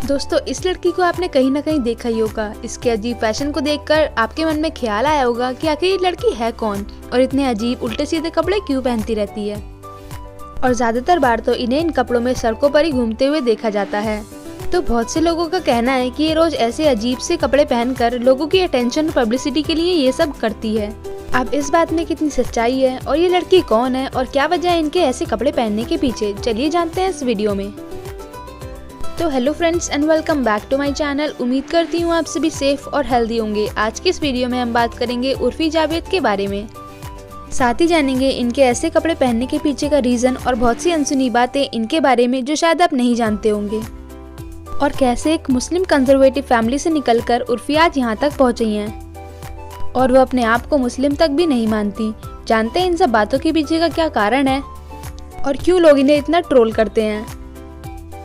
दोस्तों, इस लड़की को आपने कहीं ना कहीं देखा ही होगा। इसके अजीब फैशन को देखकर आपके मन में ख्याल आया होगा कि आखिर ये लड़की है कौन और इतने अजीब उल्टे सीधे कपड़े क्यों पहनती रहती है। और ज्यादातर बार तो इन्हें इन कपड़ों में सड़कों पर ही घूमते हुए देखा जाता है। तो बहुत से लोगों का कहना है कि ये रोज ऐसे अजीब से कपड़े पहनकर लोगों की अटेंशन और पब्लिसिटी के लिए ये सब करती है। अब इस बात में कितनी सच्चाई है और ये लड़की कौन है और क्या वजह है इनके ऐसे कपड़े पहनने के पीछे, चलिए जानते हैं इस वीडियो में। तो hello friends and welcome back to my channel. उम्मीद करती हूँ आप सभी सेफ और हेल्दी होंगे। आज की इस वीडियो में हम बात करेंगे उर्फी जावेद के बारे में। साथ ही जानेंगे इनके ऐसे कपड़े पहनने के पीछे का रीज़न और बहुत सी अनसुनी बातें इनके बारे में जो शायद आप नहीं जानते होंगे। और कैसे एक मुस्लिम कंजर्वेटिव फैमिली से निकलकर उर्फी आज यहाँ तक पहुँची हैं और वो अपने आप को मुस्लिम तक भी नहीं मानती। जानते हैं इन सब बातों के पीछे का क्या कारण है और क्यों लोग इन्हें इतना ट्रोल करते हैं।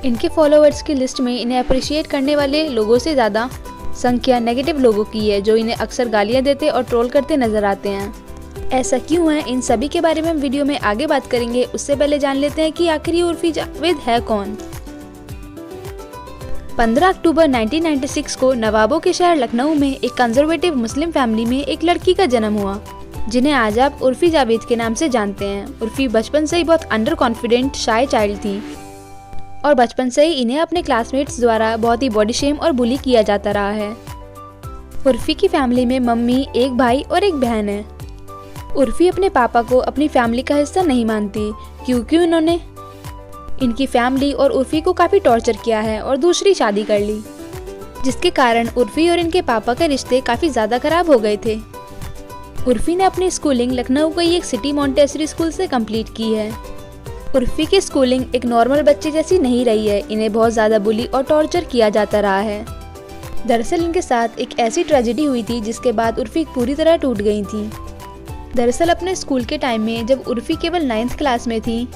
इनके फॉलोअर्स की लिस्ट में इन्हें अप्रिशिएट करने वाले लोगों से ज़्यादा संख्या नेगेटिव लोगों की है, जो इन्हें अक्सर गालियां देते और ट्रोल करते नजर आते हैं। ऐसा क्यों है, इन सभी के बारे में हम वीडियो में आगे बात करेंगे। उससे पहले जान लेते हैं कि आखिर ये उर्फी जावेद है कौन। 15 अक्टूबर 1996 को नवाबों के शहर लखनऊ में एक कंजर्वेटिव मुस्लिम फैमिली में एक लड़की का जन्म हुआ, जिन्हें आज आप उर्फी जावेद के नाम से जानते हैं। उर्फी बचपन से ही बहुत अंडर कॉन्फिडेंट शाय चाइल्ड थी और बचपन से ही इन्हें अपने क्लासमेट्स द्वारा बहुत ही बॉडी शेम और बुली किया जाता रहा है। उर्फी की फैमिली में मम्मी, एक भाई और एक बहन है। उर्फी अपने पापा को अपनी फैमिली का हिस्सा नहीं मानती, क्योंकि उन्होंने इनकी फैमिली और उर्फी को काफ़ी टॉर्चर किया है और दूसरी शादी कर ली, जिसके कारण उर्फी और इनके पापा के रिश्ते काफ़ी ज़्यादा खराब हो गए थे। उर्फी ने अपनी स्कूलिंग लखनऊ के एक सिटी मॉन्टेसरी स्कूल से कंप्लीट की है। उर्फी की स्कूलिंग एक नॉर्मल बच्चे जैसी नहीं रही है। इन्हें बहुत ज़्यादा बुली और टॉर्चर किया जाता रहा है। दरअसल इनके साथ एक ऐसी ट्रेजेडी हुई थी जिसके बाद उर्फी पूरी तरह टूट गई थी। दरअसल अपने स्कूल के टाइम में जब उर्फी केवल 9th क्लास में थी,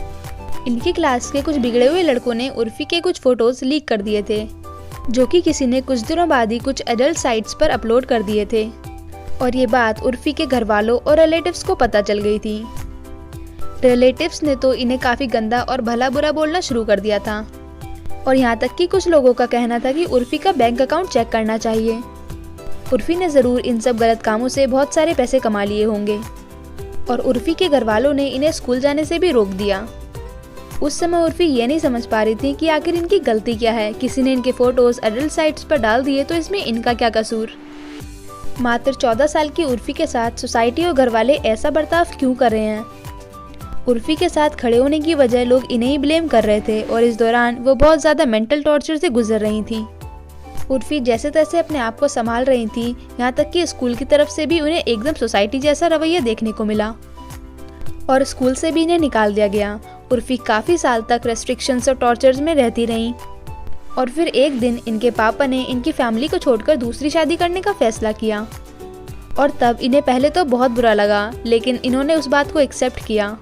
इनकी क्लास के कुछ बिगड़े हुए लड़कों ने उर्फी के कुछ फोटोज लीक कर दिए थे, जो कि किसी ने कुछ दिनों बाद ही कुछ एडल्ट साइट्स पर अपलोड कर दिए थे। और ये बात उर्फी के घर वालों और रिलेटिव्स को पता चल गई थी। रिलेटिव्स ने तो इन्हें काफ़ी गंदा और भला बुरा बोलना शुरू कर दिया था और यहाँ तक कि कुछ लोगों का कहना था कि उर्फी का बैंक अकाउंट चेक करना चाहिए। उर्फी ने ज़रूर इन सब गलत कामों से बहुत सारे पैसे कमा लिए होंगे और उर्फी के घर वालों ने इन्हें स्कूल जाने से भी रोक दिया। उस समय उर्फी ये नहीं समझ पा रही थी कि आखिर इनकी गलती क्या है। किसी ने इनके फोटोज़ एडल्ट साइट्स पर डाल दिए तो इसमें इनका क्या कसूर। मात्र 14 साल की उर्फी के साथ सोसाइटी और घर वाले ऐसा बर्ताव क्यों कर रहे हैं। उर्फी के साथ खड़े होने की वजह लोग इन्हें ही ब्लेम कर रहे थे और इस दौरान वो बहुत ज़्यादा मेंटल टॉर्चर से गुजर रही थी। उर्फी जैसे तैसे अपने आप को संभाल रही थी, यहाँ तक कि स्कूल की तरफ से भी उन्हें एकदम सोसाइटी जैसा रवैया देखने को मिला और स्कूल से भी इन्हें निकाल दिया गया। उर्फी काफ़ी साल तक रेस्ट्रिक्शंस और टॉर्चर्स में रहती रहीं और फिर एक दिन इनके पापा ने इनकी फैमिली को छोड़कर दूसरी शादी करने का फैसला किया। और तब इन्हें पहले तो बहुत बुरा लगा, लेकिन इन्होंने उस बात को एक्सेप्ट किया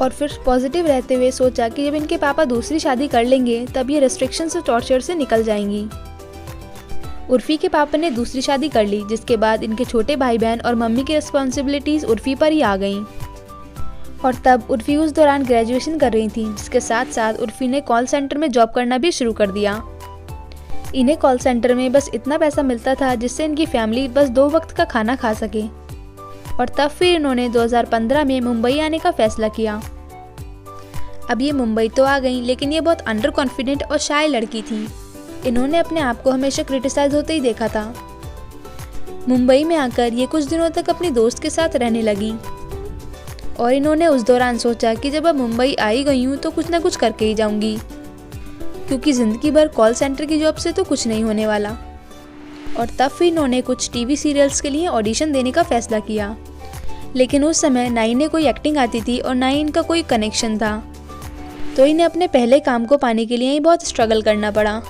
और फिर पॉजिटिव रहते हुए सोचा कि जब इनके पापा दूसरी शादी कर लेंगे तब ये रेस्ट्रिक्शंस और टॉर्चर से निकल जाएंगी। उर्फी के पापा ने दूसरी शादी कर ली, जिसके बाद इनके छोटे भाई बहन और मम्मी की रिस्पॉन्सिबिलिटीज़ उर्फी पर ही आ गईं। और तब उर्फी उस दौरान ग्रेजुएशन कर रही थी, जिसके साथ साथ उर्फी ने कॉल सेंटर में जॉब करना भी शुरू कर दिया। इन्हें कॉल सेंटर में बस इतना पैसा मिलता था जिससे इनकी फैमिली बस 2 वक्त का खाना खा सके। और तब फिर इन्होंने 2015 में मुंबई आने का फैसला किया। अब ये मुंबई तो आ गई, लेकिन ये बहुत अंडर कॉन्फिडेंट और शाय लड़की थी। इन्होंने अपने आप को हमेशा क्रिटिसाइज होते ही देखा था। मुंबई में आकर ये कुछ दिनों तक अपनी दोस्त के साथ रहने लगी और इन्होंने उस दौरान सोचा कि जब अब मुंबई आई गई हूँ तो कुछ ना कुछ करके ही जाऊँगी, क्योंकि ज़िंदगी भर कॉल सेंटर की जॉब से तो कुछ नहीं होने वाला। और तब फिर इन्होंने कुछ टीवी सीरियल्स के लिए ऑडिशन देने का फैसला किया, लेकिन उस समय ना इन्हें कोई एक्टिंग आती थी और ना ही इनका कोई कनेक्शन था, तो इन्हें अपने पहले काम को पाने के लिए ही बहुत स्ट्रगल करना पड़ा।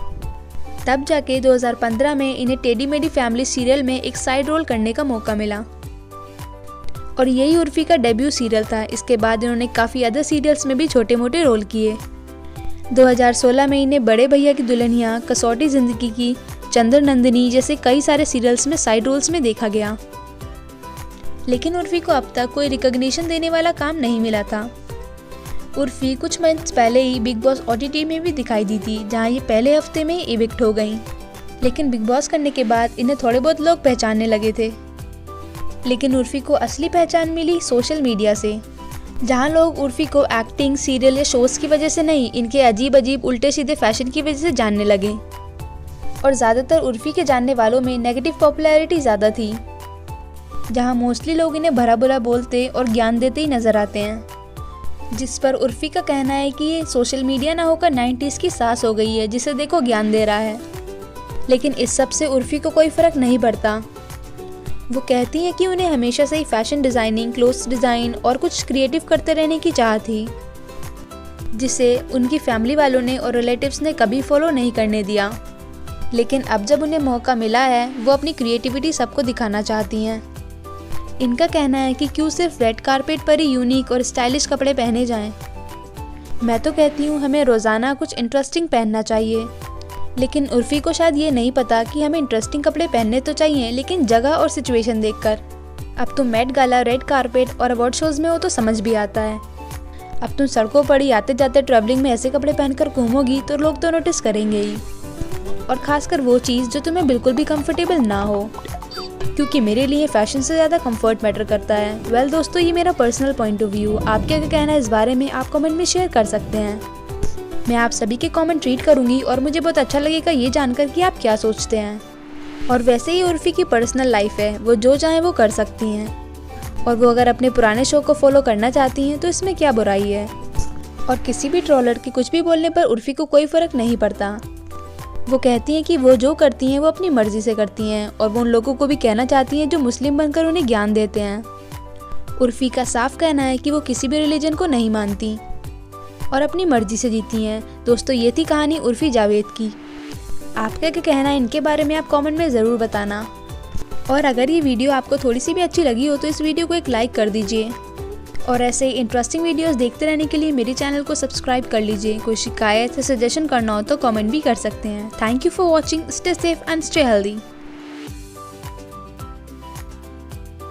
तब जाके 2015 में इन्हें टेडी मेडी फैमिली सीरियल में एक साइड रोल करने का मौका मिला और यही उर्फी का डेब्यू सीरियल था। इसके बाद इन्होंने काफ़ी अदर सीरियल्स में भी छोटे मोटे रोल किए। 2016 में इन्हें बड़े भैया की दुल्हनिया, कसौटी ज़िंदगी की, चंद्र नंदिनी जैसे कई सारे सीरियल्स में साइड रोल्स में देखा गया, लेकिन उर्फी को अब तक कोई रिकॉग्निशन देने वाला काम नहीं मिला था। उर्फी कुछ मंथ्स पहले ही बिग बॉस OTT में भी दिखाई दी थी, जहां ये पहले हफ्ते में ही इविक्ट हो गईं। लेकिन बिग बॉस करने के बाद इन्हें थोड़े बहुत लोग पहचानने लगे थे। लेकिन उर्फी को असली पहचान मिली सोशल मीडिया से, जहां लोग उर्फी को एक्टिंग, सीरियल या शोज़ की वजह से नहीं, इनके अजीब अजीब उल्टे सीधे फैशन की वजह से जानने लगे। और ज़्यादातर उर्फी के जानने वालों में नेगेटिव पॉपुलैरिटी ज़्यादा थी, जहां मोस्टली लोग इन्हें भला बुरा बोलते और ज्ञान देते ही नज़र आते हैं। जिस पर उर्फी का कहना है कि ये सोशल मीडिया ना होकर 90s की सास हो गई है, जिसे देखो ज्ञान दे रहा है। लेकिन इस सब से उर्फी को कोई फ़र्क नहीं पड़ता। वो कहती हैं कि उन्हें हमेशा से ही फैशन डिज़ाइनिंग, क्लोथ्स डिज़ाइन और कुछ क्रिएटिव करते रहने की चाह थी, जिसे उनकी फैमिली वालों ने और रिलेटिव्स ने कभी फॉलो नहीं करने दिया। लेकिन अब जब उन्हें मौका मिला है, वो अपनी क्रिएटिविटी सबको दिखाना चाहती हैं। इनका कहना है कि क्यों सिर्फ रेड कारपेट पर ही यूनिक और स्टाइलिश कपड़े पहने जाएं। मैं तो कहती हूँ हमें रोज़ाना कुछ इंटरेस्टिंग पहनना चाहिए। लेकिन उर्फी को शायद ये नहीं पता कि हमें इंटरेस्टिंग कपड़े पहनने तो चाहिए, लेकिन जगह और सिचुएशन देखकर। अब तुम मेट गाला, रेड कारपेट और अवार्ड शोज़ में हो तो समझ भी आता है। अब तुम सड़कों पर ही आते जाते ट्रैवलिंग में ऐसे कपड़े पहनकर घूमोगी तो लोग तो नोटिस करेंगे ही, और ख़ासकर वो चीज़ जो तुम्हें बिल्कुल भी कंफर्टेबल ना हो, क्योंकि मेरे लिए फ़ैशन से ज़्यादा कंफर्ट मैटर करता है। वेल दोस्तों, ये मेरा पर्सनल पॉइंट ऑफ व्यू। आपका क्या कहना है इस बारे में, आप कमेंट में शेयर कर सकते हैं। मैं आप सभी के कमेंट रीड करूंगी और मुझे बहुत अच्छा लगेगा ये जानकर कि आप क्या सोचते हैं। और वैसे ही उर्फी की पर्सनल लाइफ है, वो जो चाहे वो कर सकती हैं, और वो अगर अपने पुराने शो को फॉलो करना चाहती हैं तो इसमें क्या बुराई है। और किसी भी ट्रोलर के कुछ भी बोलने पर उर्फी को कोई फ़र्क नहीं पड़ता। वो कहती हैं कि वो जो करती हैं वो अपनी मर्ज़ी से करती हैं, और वो उन लोगों को भी कहना चाहती हैं जो मुस्लिम बनकर उन्हें ज्ञान देते हैं। उर्फी का साफ कहना है कि वो किसी भी रिलीजन को नहीं मानती और अपनी मर्जी से जीती हैं। दोस्तों, ये थी कहानी उर्फी जावेद की। आपका क्या कहना है इनके बारे में, आप कमेंट में ज़रूर बताना। और अगर ये वीडियो आपको थोड़ी सी भी अच्छी लगी हो तो इस वीडियो को एक लाइक कर दीजिए, और ऐसे ही इंटरेस्टिंग वीडियोस देखते रहने के लिए मेरे चैनल को सब्सक्राइब कर लीजिए। कोई शिकायत या सजेशन करना हो तो कमेंट भी कर सकते हैं। Thank you for watching. Stay safe and stay healthy.